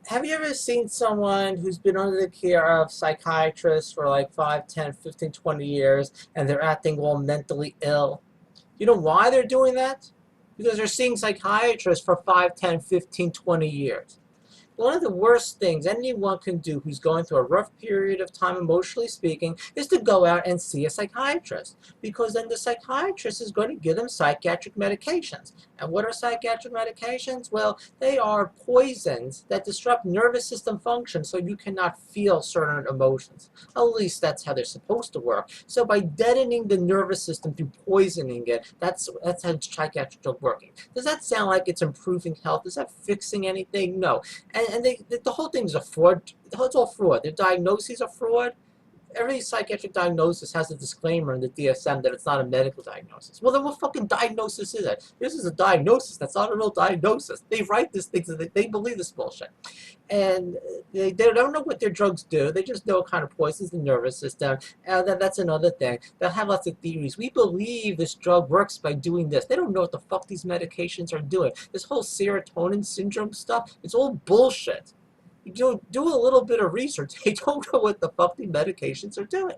Have you ever seen someone who's been under the care of psychiatrists for like 5, 10, 15, 20 years and they're acting all mentally ill? You know why they're doing that? Because they're seeing psychiatrists for 5, 10, 15, 20 years. One of the worst things anyone can do who's going through a rough period of time, emotionally speaking, is to go out and see a psychiatrist. Because then the psychiatrist is going to give them psychiatric medications. And what are psychiatric medications? Well, they are poisons that disrupt nervous system function so you cannot feel certain emotions. At least that's how they're supposed to work. So by deadening the nervous system through poisoning it, that's how psychiatric drugs working. Does that sound like it's improving health? Is that fixing anything? No. And the whole thing's a fraud. It's all fraud. The diagnoses are fraud. Every psychiatric diagnosis has a disclaimer in the DSM that it's not a medical diagnosis. Well, then what fucking diagnosis is it? This is a diagnosis. That's not a real diagnosis. They write this thing so they believe this bullshit. And they don't know what their drugs do. They just know it kind of poisons the nervous system. And that's another thing. They'll have lots of theories. We believe this drug works by doing this. They don't know what the fuck these medications are doing. This whole serotonin syndrome stuff, it's all bullshit. You do a little bit of research. They don't know what the fuck the medications are doing.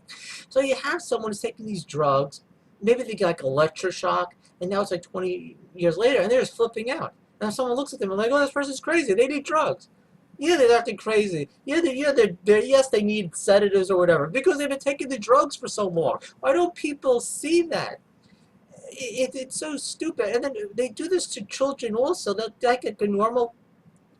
So you have someone who's taking these drugs, maybe they get like electroshock, and now it's like 20 years later, and they're just flipping out. And someone looks at them and like, oh, this person's crazy. They need drugs. Yeah, they're acting crazy. Yes, they need sedatives or whatever because they've been taking the drugs for so long. Why don't people see that? It's so stupid. And then they do this to children also. That like a normal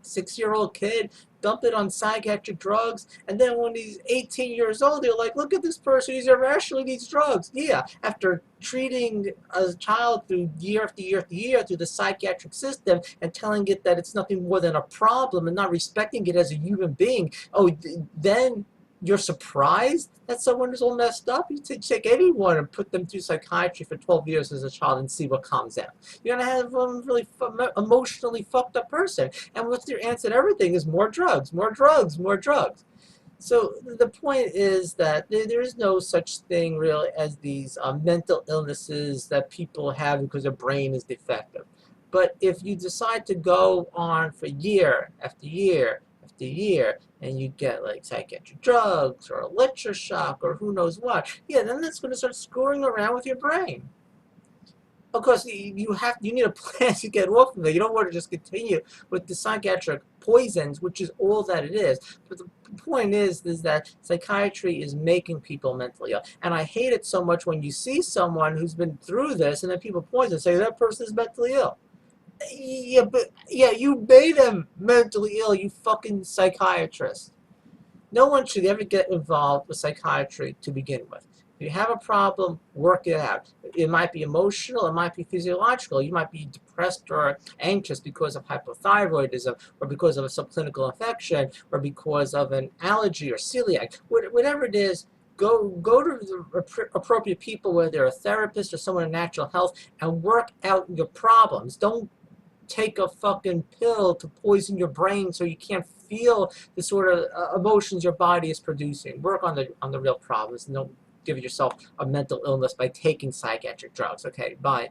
6-year-old kid, dump it on psychiatric drugs, and then when he's 18 years old, they're like, look at this person, he's irrationally needs drugs. Yeah, after treating a child through year after year after year through the psychiatric system and telling it that it's nothing more than a problem and not respecting it as a human being, then you're surprised that someone is all messed up? You take anyone and put them through psychiatry for 12 years as a child and see what comes out. You're going to have a really emotionally fucked up person. And what's their answer to everything is more drugs, more drugs, more drugs. So the point is that there is no such thing really as these mental illnesses that people have because their brain is defective. But if you decide to go on for year after year after year, and you get like psychiatric drugs or electroshock or who knows what, yeah, then that's going to start screwing around with your brain. Of course, you need a plan to get off of it. You don't want to just continue with the psychiatric poisons, which is all that it is. But the point is that psychiatry is making people mentally ill. And I hate it so much when you see someone who's been through this and then people point and say that person is mentally ill. Yeah, you made them mentally ill, you fucking psychiatrist. No one should ever get involved with psychiatry to begin with. If you have a problem, work it out. It might be emotional, it might be physiological. You might be depressed or anxious because of hypothyroidism, or because of a subclinical infection, or because of an allergy or celiac. Whatever it is, go to the appropriate people, whether they're a therapist or someone in natural health, and work out your problems. Don't take a fucking pill to poison your brain so you can't feel the sort of emotions your body is producing. Work on the real problems, and don't give yourself a mental illness by taking psychiatric drugs. Okay, bye.